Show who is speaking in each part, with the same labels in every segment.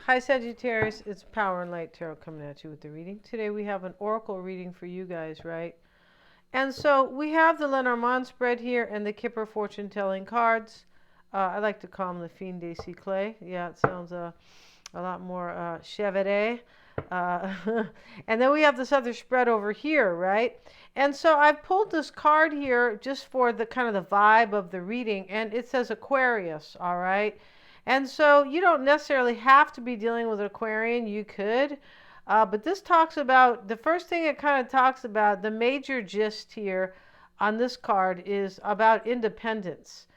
Speaker 1: Hi Sagittarius, it's Power and Light Tarot coming at you with the reading. Today we have an oracle reading for you guys, right? And so we have the Lenormand spread here and the Kipper fortune telling cards. I like to call them the Fin de Cycle. Yeah, it sounds a lot more chevere. Uh, and then we have this other spread over here, right? And so I've pulled this card here just for the kind of the vibe of the reading, and it says Aquarius, all right? And so you don't necessarily have to be dealing with an Aquarian. You could. But this talks about, the first thing it kind of talks about, the major gist here on this card is about independence.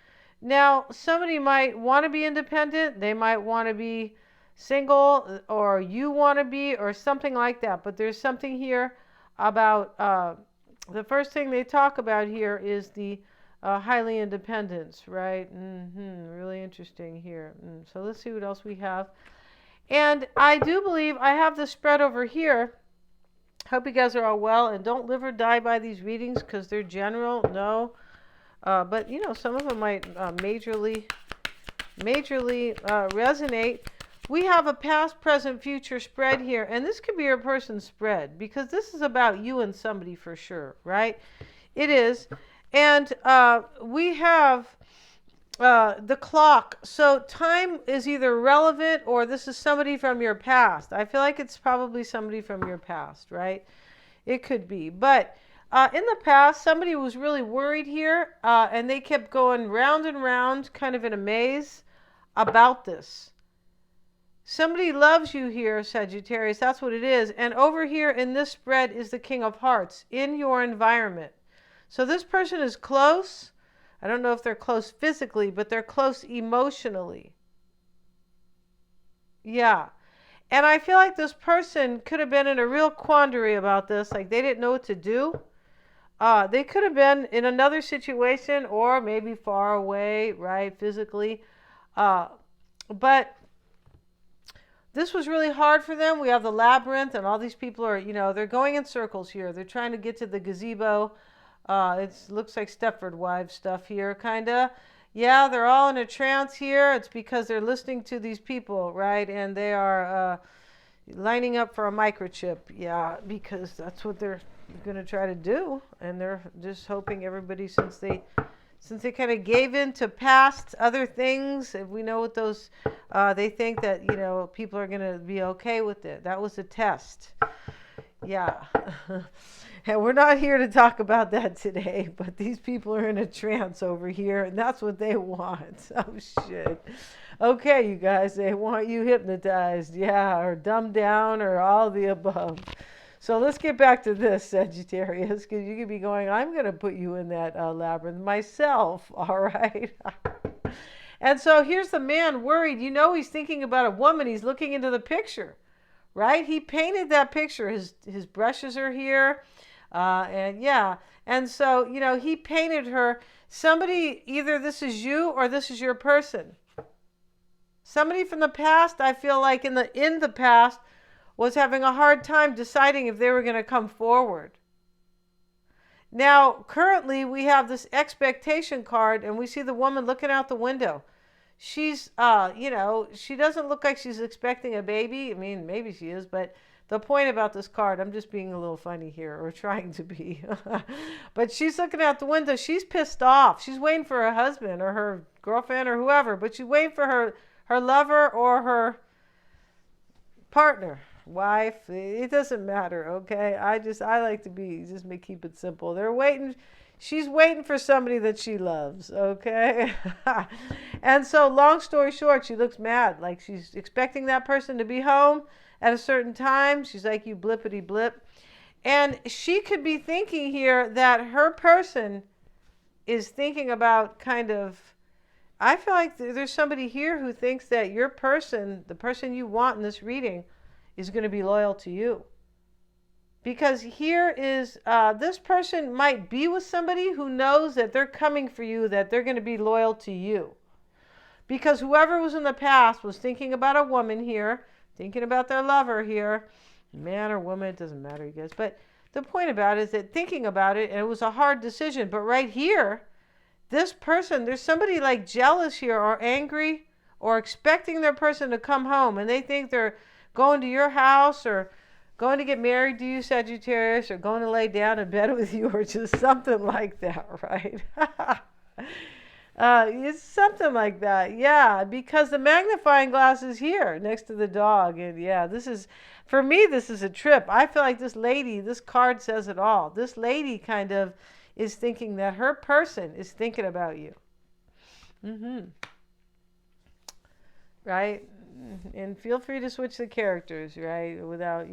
Speaker 1: Now, somebody might want to be independent. They might want to be single, or you want to be, or something like that. But there's something here about, the first thing they talk about here is the highly independence, right? Really interesting here. So let's see what else we have. And I do believe I have the spread over here. Hope you guys are all well, and don't live or die by these readings because they're general. No. But, you know, some of them might majorly resonate. We have a past, present, future spread here, and this could be your person's spread because this is about you and somebody for sure, right? It is. And we have the clock. So time is either relevant or this is somebody from your past. I feel like it's probably somebody from your past, right? It could be. But in the past, somebody was really worried here, and they kept going round and round, kind of in a maze about this. Somebody loves you here, Sagittarius. That's what it is. And over here in this spread is the King of Hearts in your environment. So this person is close. I don't know if they're close physically, but they're close emotionally. Yeah. And I feel like this person could have been in a real quandary about this. Like they didn't know what to do. They could have been in another situation or maybe far away, right, physically. But this was really hard for them. We have the labyrinth and all these people are, you know, they're going in circles here. They're trying to get to the gazebo. It looks like Stepford Wives stuff here, kind of. Yeah, they're all in a trance here. It's because they're listening to these people, right? And they are lining up for a microchip. Yeah, because that's what they're going to try to do. And they're just hoping everybody, since they kind of gave in to past other things, if we know what those, they think that, you know, people are going to be okay with it. That was a test. Yeah. And we're not here to talk about that today, but these people are in a trance over here, and that's what they want. Oh, shit. Okay, you guys, they want you hypnotized, yeah, or dumbed down, or all the above. So let's get back to this, Sagittarius, because you could be going, I'm going to put you in that labyrinth myself, all right? And so here's the man worried. You know he's thinking about a woman. He's looking into the picture, right? He painted that picture. His brushes are here. And yeah, and so, you know, he painted her. Somebody, either this is you or this is your person. Somebody from the past, I feel like in the past, was having a hard time deciding if they were going to come forward. Now, currently, we have this expectation card, and we see the woman looking out the window. She's, you know, she doesn't look like she's expecting a baby. I mean, maybe she is, but the point about this card, I'm just being a little funny here, or trying to be. But she's looking out the window. She's pissed off. She's waiting for her husband or her girlfriend or whoever, but she's waiting for her lover or her partner, wife. It doesn't matter, okay? I like to keep it simple. They're waiting. She's waiting for somebody that she loves, okay? And so, long story short, she looks mad. Like she's expecting that person to be home at a certain time. She's like, you blippity blip. And she could be thinking here that her person is thinking about kind of, I feel like there's somebody here who thinks that your person, the person you want in this reading, is going to be loyal to you. Because here is, this person might be with somebody who knows that they're coming for you, that they're going to be loyal to you. Because whoever was in the past was thinking about a woman here, thinking about their lover here, man or woman, it doesn't matter, you guys. But the point about it is that thinking about it, and it was a hard decision. But right here, this person, there's somebody like jealous here or angry or expecting their person to come home, and they think they're going to your house or going to get married to you, Sagittarius, or going to lay down in bed with you, or just something like that, right? It's something like that, yeah, because the magnifying glass is here next to the dog. And yeah, this is, for me, this is a trip. I feel like this lady, this card says it all. This lady kind of is thinking that her person is thinking about you. Right? And feel free to switch the characters, right? Without,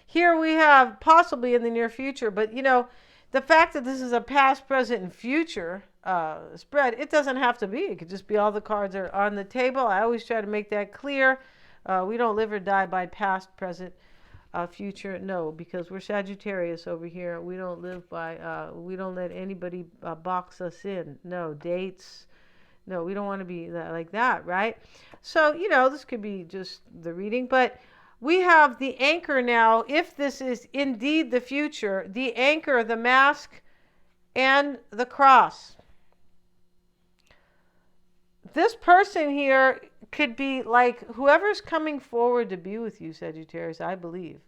Speaker 1: here we have possibly in the near future, but the fact that this is a past, present, and future spread, it doesn't have to be. It could just be all the cards are on the table. I always try to make that clear. We don't live or die by past, present, future. No, because we're Sagittarius over here. We don't live by, we don't let anybody box us in. No, dates. No, we don't want to be like that, right? So, this could be just the reading, but we have the anchor now. If this is indeed the future, the anchor, the mask, and the cross. This person here could be like whoever's coming forward to be with you, Sagittarius, I believe,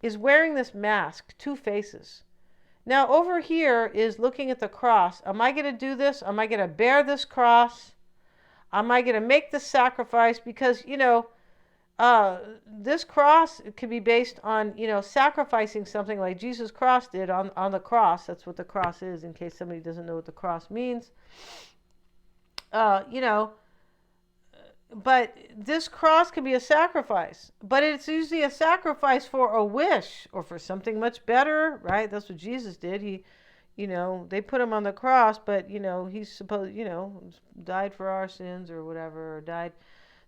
Speaker 1: is wearing this mask, two faces. Now, over here is looking at the cross. Am I going to do this? Am I going to bear this cross? Am I going to make the sacrifice? Because, this cross could be based on, sacrificing something like Jesus' cross did on the cross. That's what the cross is, in case somebody doesn't know what the cross means. But this cross can be a sacrifice. But it's usually a sacrifice for a wish or for something much better, right? That's what Jesus did. He, they put him on the cross, but, he's supposed, died for our sins or whatever, or died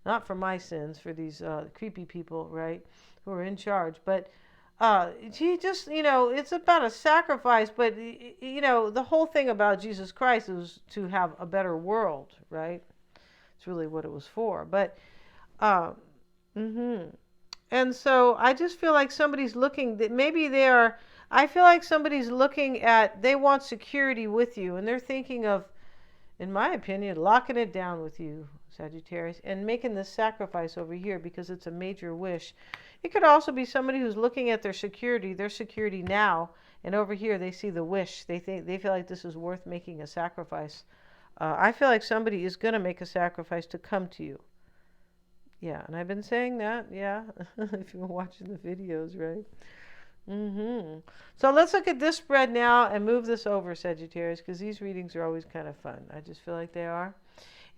Speaker 1: not for my sins, for these creepy people, right, who are in charge. But he just, it's about a sacrifice. But, the whole thing about Jesus Christ is to have a better world, right? It's really what it was for. But, and so I just feel like somebody's looking, that maybe I feel like somebody's looking at, they want security with you, and they're thinking of, in my opinion, locking it down with you, Sagittarius, and making this sacrifice over here because it's a major wish. It could also be somebody who's looking at their security now, and over here they see the wish. They feel like this is worth making a sacrifice. I feel like somebody is going to make a sacrifice to come to you. Yeah, and I've been saying that, yeah, if you've been watching the videos, right? So let's look at this spread now and move this over, Sagittarius, because these readings are always kind of fun. I just feel like they are.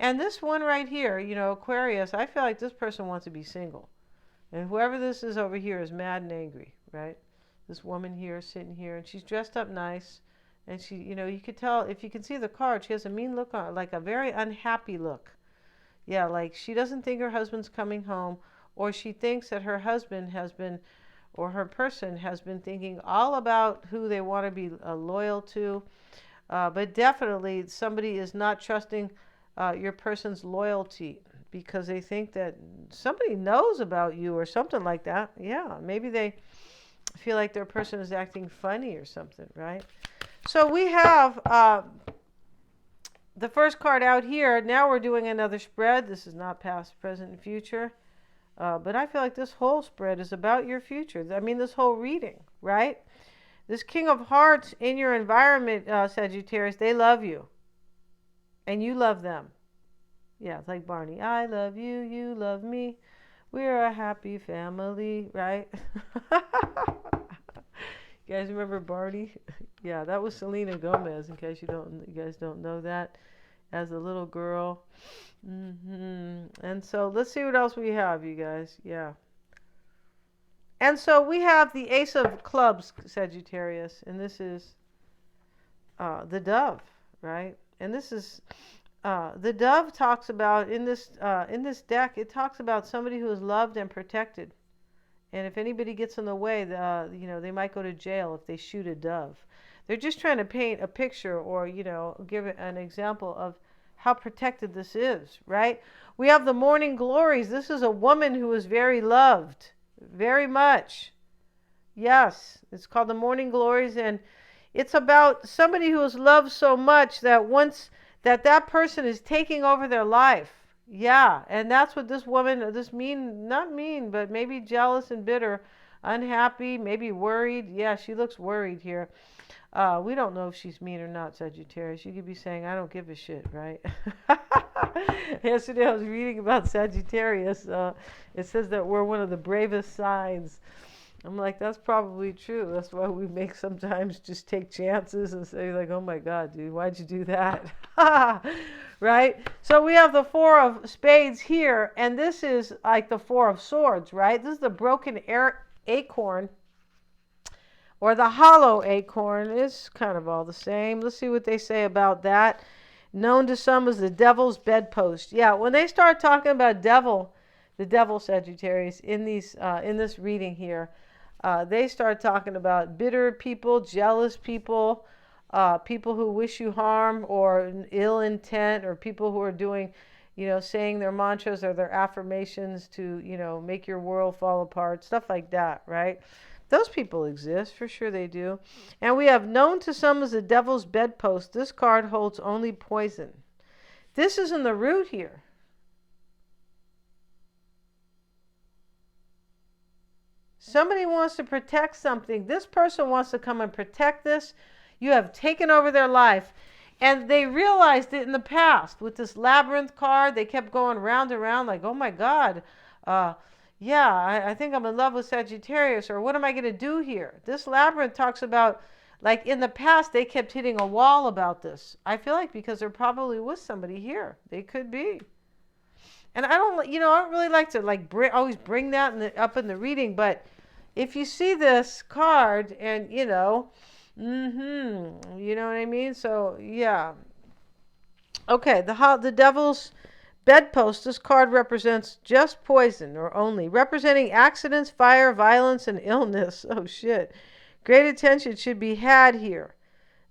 Speaker 1: And this one right here, Aquarius, I feel like this person wants to be single. And whoever this is over here is mad and angry, right? This woman here sitting here, and she's dressed up nice. And she, you could tell, if you can see the card, she has a mean look on, like a very unhappy look. Yeah, like she doesn't think her husband's coming home, or she thinks that her husband has been, or her person has been thinking all about who they want to be loyal to. But definitely somebody is not trusting your person's loyalty because they think that somebody knows about you or something like that. Yeah, maybe they feel like their person is acting funny or something, right? So we have the first card out here. Now we're doing another spread. This is not past, present, and future. But I feel like this whole spread is about your future. I mean, this whole reading, right? This King of Hearts in your environment, Sagittarius, they love you. And you love them. Yeah, it's like Barney. I love you, you love me. We're a happy family, right? You guys remember Barney? Yeah, that was Selena Gomez, in case you guys don't know that, as a little girl. And so let's see what else we have, you guys. Yeah. And so we have the Ace of Clubs, Sagittarius, and this is the dove, right? And this is the dove talks about in this deck. It talks about somebody who is loved and protected. And if anybody gets in the way, they might go to jail if they shoot a dove. They're just trying to paint a picture or, give an example of how protected this is, right? We have the morning glories. This is a woman who is very loved, very much. Yes, it's called the morning glories, and it's about somebody who is loved so much that once that person is taking over their life, Yeah, and that's what this woman, this mean, not mean, but maybe jealous and bitter, unhappy, maybe worried. Yeah, she looks worried here. We don't know if she's mean or not, Sagittarius. You could be saying, I don't give a shit, right? Yesterday I was reading about Sagittarius. It says that we're one of the bravest signs. I'm like, that's probably true. That's why we make sometimes just take chances and say, like, oh my God, dude, why'd you do that? Right? So we have the Four of Spades here, and this is like the Four of Swords, right? This is the broken acorn, or the hollow acorn. Is kind of all the same. Let's see what they say about that. Known to some as the devil's bedpost. Yeah, when they start talking about devil, the devil, Sagittarius, in this reading here, they start talking about bitter people, jealous people, people who wish you harm or ill intent, or people who are doing, saying their mantras or their affirmations to, make your world fall apart, stuff like that, right? Those people exist, for sure they do. And we have known to some as the devil's bedpost. This card holds only poison. This is in the root here. Somebody wants to protect something. This person wants to come and protect this. You have taken over their life. And they realized it in the past with this labyrinth card. They kept going round and round like, oh my God, yeah, I think I'm in love with Sagittarius, or what am I going to do here? This labyrinth talks about, like in the past, they kept hitting a wall about this. I feel like because there probably was somebody here. They could be. And I don't really like to always bring that up in the reading, but if you see this card and, you know what I mean? So, yeah. Okay, the devil's bedpost, this card represents just poison, or only, representing accidents, fire, violence, and illness. Oh, shit. Great attention should be had here.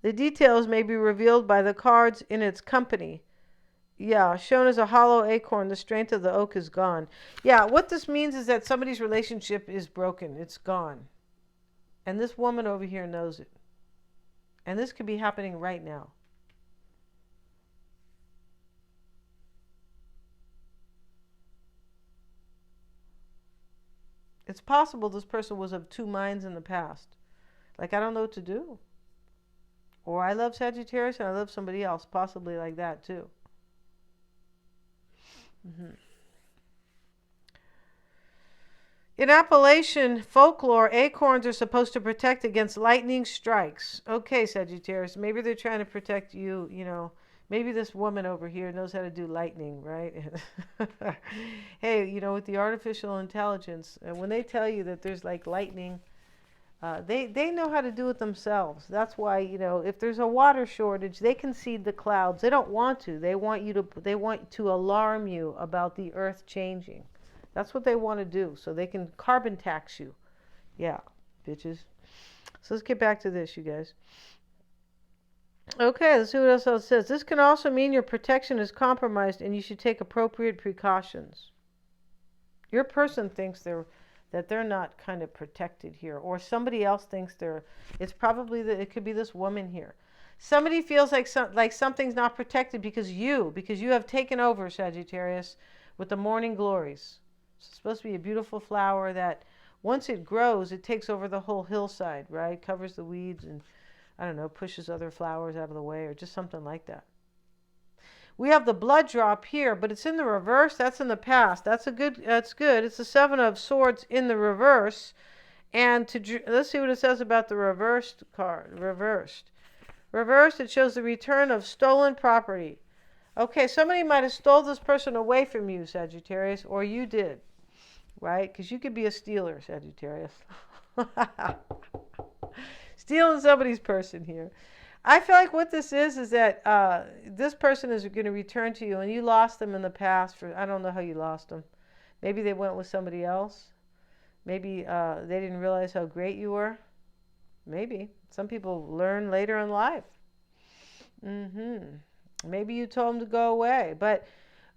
Speaker 1: The details may be revealed by the cards in its company. Yeah, shown as a hollow acorn, the strength of the oak is gone. Yeah, what this means is that somebody's relationship is broken. It's gone. And this woman over here knows it. And this could be happening right now. It's possible this person was of two minds in the past. Like, I don't know what to do. Or I love Sagittarius and I love somebody else. Possibly like that, too. In Appalachian folklore, acorns are supposed to protect against lightning strikes. Okay, Sagittarius, maybe they're trying to protect you, Maybe this woman over here knows how to do lightning, right? Hey, with the artificial intelligence, when they tell you that there's like lightning, they know how to do it themselves. That's why, if there's a water shortage, they can seed the clouds. They don't want to. They want to alarm you about the earth changing. That's what they want to do, so they can carbon tax you. Yeah, bitches. So let's get back to this, you guys. Okay, let's see what else it says. This can also mean your protection is compromised and you should take appropriate precautions. Your person thinks that they're not kind of protected here, or somebody else thinks it's probably it could be this woman here. Somebody feels like something's not protected because you have taken over, Sagittarius, with the morning glories. It's supposed to be a beautiful flower that once it grows, it takes over the whole hillside, right? Covers the weeds and, I don't know, pushes other flowers out of the way, or just something like that. We have the blood drop here, but it's in the reverse. That's in the past. That's good. It's the Seven of Swords in the reverse. And let's see what it says about the reversed card. Reversed, it shows the return of stolen property. Okay, somebody might have stole this person away from you, Sagittarius, or you did, right? Because you could be a stealer, Sagittarius. Stealing somebody's person here. I feel like what this is that this person is going to return to you, and you lost them in the past. I don't know how you lost them. Maybe they went with somebody else. Maybe they didn't realize how great you were. Maybe. Some people learn later in life. Maybe you told them to go away. But,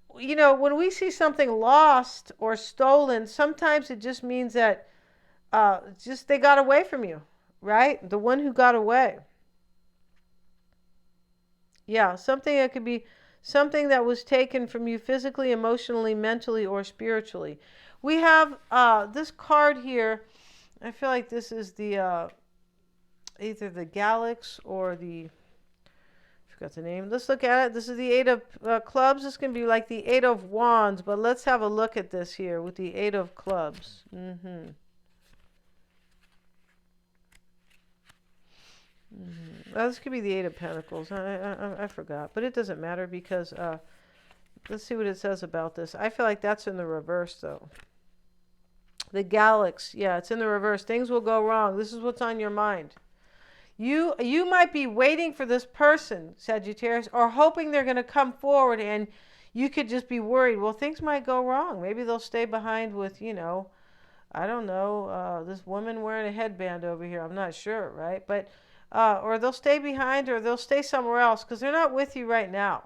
Speaker 1: when we see something lost or stolen, sometimes it just means that they got away from you, right? The one who got away. Yeah, something that could be something that was taken from you physically, emotionally, mentally, or spiritually. We have this card here. I feel like this is the either the Galax or the, I forgot the name. Let's look at it. This is the Eight of Clubs. This can be like the Eight of Wands, but let's have a look at this here with the Eight of Clubs. Well, this could be the Eight of Pentacles. I forgot, but it doesn't matter because let's see what it says about this. I feel like that's in the reverse, though. The Galax, yeah, it's in the reverse. Things will go wrong. This is what's on your mind. You might be waiting for this person, Sagittarius, or hoping they're going to come forward, and you could just be worried. Well, things might go wrong. Maybe they'll stay behind with, I don't know, this woman wearing a headband over here. I'm not sure, right? But or they'll stay behind, or they'll stay somewhere else because they're not with you right now.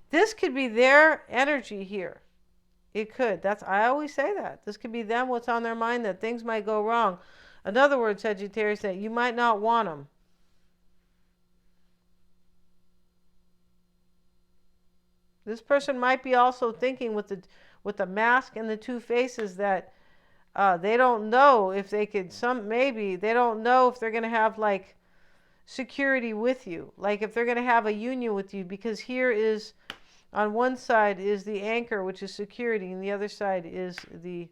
Speaker 1: This could be their energy here. It could. I always say that. This could be them, what's on their mind, that things might go wrong. In other words, Sagittarius, that you might not want them. This person might be also thinking with the mask and the two faces that they don't know if they could, maybe they don't know if they're going to have like security with you, like if they're going to have a union with you, because here is, on one side is the anchor, which is security, and the other side is the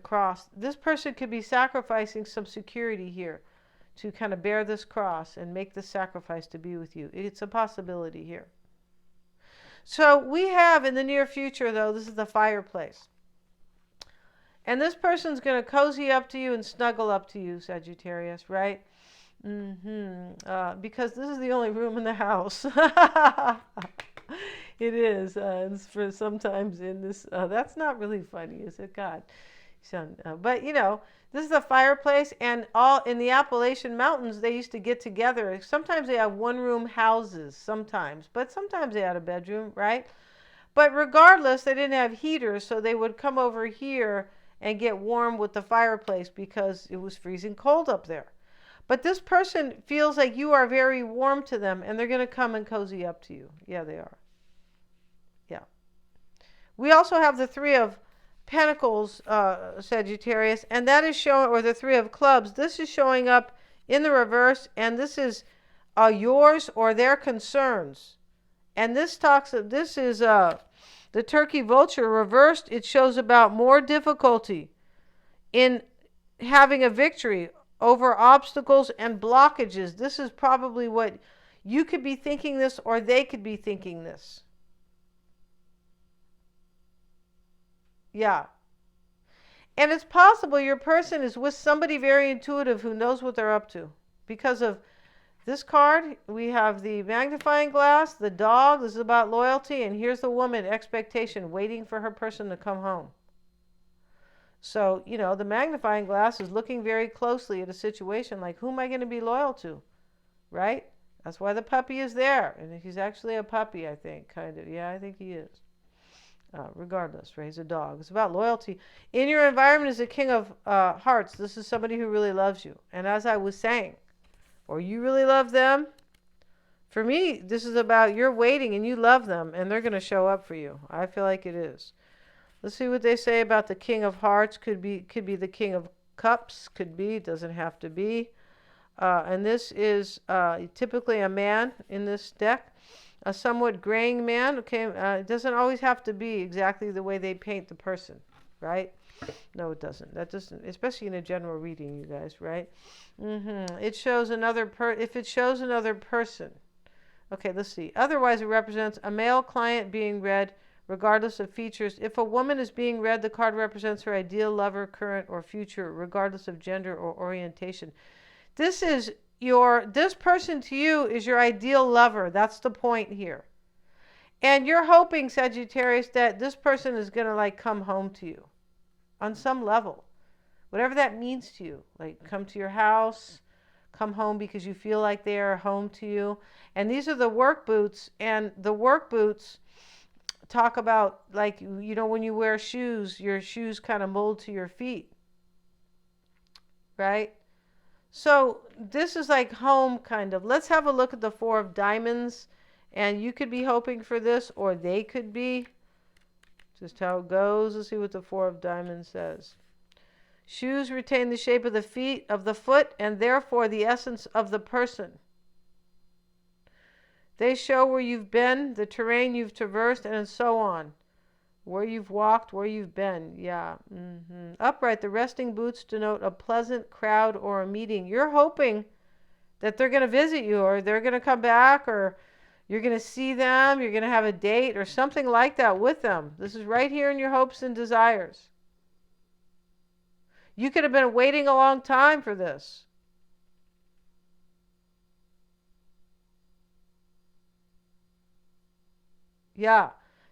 Speaker 1: cross. This person could be sacrificing some security here to kind of bear this cross and make the sacrifice to be with you. It's a possibility here. So we have in the near future, though, this is the fireplace. And this person's going to cozy up to you and snuggle up to you, Sagittarius, right? Because this is the only room in the house. It is. It's for sometimes in this. That's not really funny, is it? God. But, this is a fireplace, and all in the Appalachian Mountains, they used to get together. Sometimes they have one-room houses, but sometimes they had a bedroom, right? But regardless, they didn't have heaters, so they would come over here and get warm with the fireplace because it was freezing cold up there. But this person feels like you are very warm to them, and they're going to come and cozy up to you. Yeah, they are. Yeah. We also have the Three of Pentacles, Sagittarius, and that is showing, or the Three of Clubs. This is showing up in the reverse, and this is yours or their concerns. And this is the turkey vulture reversed. It shows about more difficulty in having a victory over obstacles and blockages. This is probably what you could be thinking this, or they could be thinking this. Yeah. And it's possible your person is with somebody very intuitive who knows what they're up to. Because of this card, we have the magnifying glass, the dog. This is about loyalty. And here's the woman, expectation, waiting for her person to come home. So, the magnifying glass is looking very closely at a situation like, who am I going to be loyal to? Right? That's why the puppy is there. And he's actually a puppy, I think, kind of. Yeah, I think he is. Regardless, right? He's a dog. It's about loyalty. In your environment is the King of Hearts. This is somebody who really loves you. And as I was saying, or you really love them. For me, this is about you're waiting and you love them, and they're going to show up for you. I feel like it is. Let's see what they say about the King of Hearts. Could be the King of Cups. Could be. Doesn't have to be. And this is typically a man in this deck. A somewhat graying man. Okay, it doesn't always have to be exactly the way they paint the person, right? No, it doesn't. That doesn't, especially in a general reading, you guys, right? It shows another if it shows another person. Okay, let's see. Otherwise, it represents a male client being read, regardless of features. If a woman is being read, the card represents her ideal lover, current or future, regardless of gender or orientation. This person to you is your ideal lover. That's the point here. And you're hoping, Sagittarius, that this person is going to come home to you on some level. Whatever that means to you. Like come to your house, come home because you feel like they are home to you. And these are the work boots. And the work boots talk about when you wear shoes, your shoes kind of mold to your feet. Right? So this is like home kind of. Let's have a look at the Four of Diamonds. And you could be hoping for this, or they could be. Just how it goes. Let's see what the Four of Diamonds says. Shoes retain the shape of the feet, of the foot, and therefore the essence of the person. They show where you've been, the terrain you've traversed, and so on. Where you've walked, where you've been. Yeah. Upright, the resting boots denote a pleasant crowd or a meeting. You're hoping that they're going to visit you, or they're going to come back, or you're going to see them, you're going to have a date, or something like that with them. This is right here in your hopes and desires. You could have been waiting a long time for this. Yeah.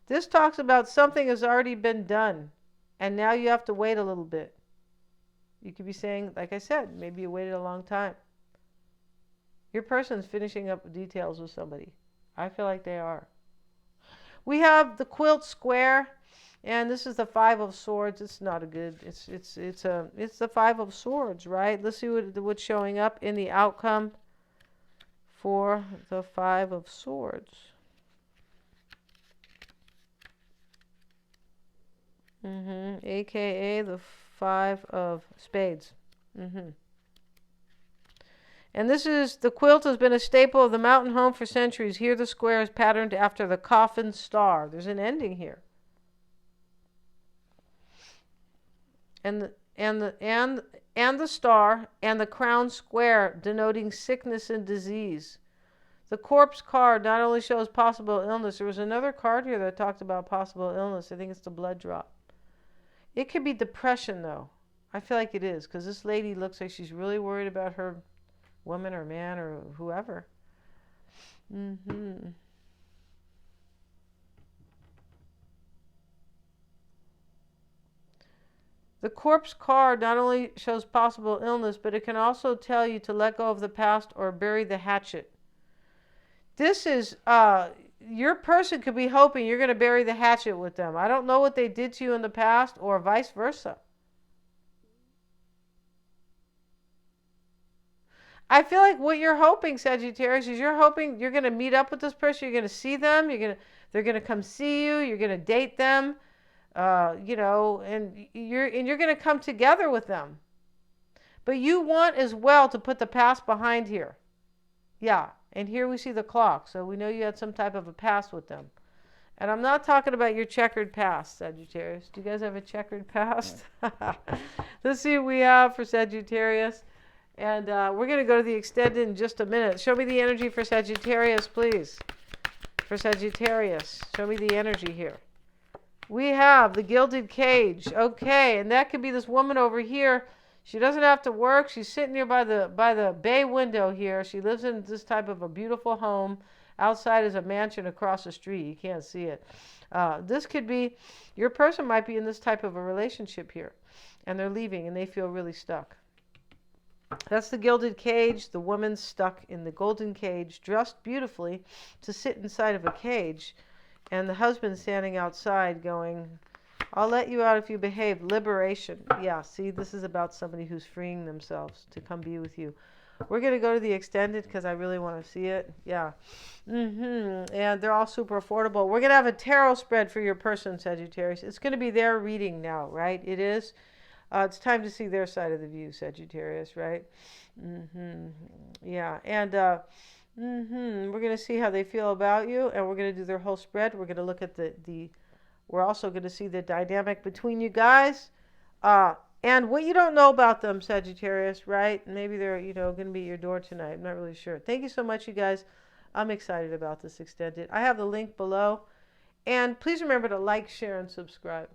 Speaker 1: This talks about something has already been done, and now you have to wait a little bit. You could be saying, like I said, maybe you waited a long time. Your person's finishing up details with somebody. I feel like they are. We have the quilt square, and this is the Five of Swords. It's not a good. It's the Five of Swords, right? Let's see what's showing up in the outcome for the Five of Swords. AKA the Five of Spades. And this is, the quilt has been a staple of the mountain home for centuries. Here the square is patterned after the coffin star. There's an ending here. And the star and the crown square denoting sickness and disease. The corpse card not only shows possible illness. There was another card here that talked about possible illness. I think it's the blood drop. It could be depression, though. I feel like it is, because this lady looks like she's really worried about her woman or man or whoever. The corpse card not only shows possible illness, but it can also tell you to let go of the past or bury the hatchet. This is, your person could be hoping you're going to bury the hatchet with them. I don't know what they did to you in the past, or vice versa. I feel like what you're hoping, Sagittarius, is you're hoping you're going to meet up with this person. You're going to see them. They're going to come see you. You're going to date them, and you're going to come together with them. But you want as well to put the past behind here. Yeah, and here we see the clock, so we know you had some type of a past with them. And I'm not talking about your checkered past, Sagittarius. Do you guys have a checkered past? Let's see what we have for Sagittarius. And we're going to go to the extended in just a minute. Show me the energy for Sagittarius, please. For Sagittarius, show me the energy here. We have the gilded cage. Okay, and that could be this woman over here. She doesn't have to work. She's sitting here by the bay window here. She lives in this type of a beautiful home. Outside is a mansion across the street. You can't see it. This could be, your person might be in this type of a relationship here. And they're leaving and they feel really stuck. That's the gilded cage. The woman's stuck in the golden cage, dressed beautifully to sit inside of a cage. And the husband's standing outside going, I'll let you out if you behave. Liberation. Yeah, see, this is about somebody who's freeing themselves to come be with you. We're going to go to the extended because I really want to see it. Yeah. And they're all super affordable. We're going to have a tarot spread for your person, Sagittarius. It's going to be their reading now, right? It is. It's time to see their side of the view, Sagittarius, right? Yeah. And we're going to see how they feel about you, and we're going to do their whole spread. We're going to look at we're also going to see the dynamic between you guys. And what you don't know about them, Sagittarius, right? Maybe they're, going to be at your door tonight. I'm not really sure. Thank you so much, you guys. I'm excited about this extended. I have the link below. And please remember to like, share, and subscribe.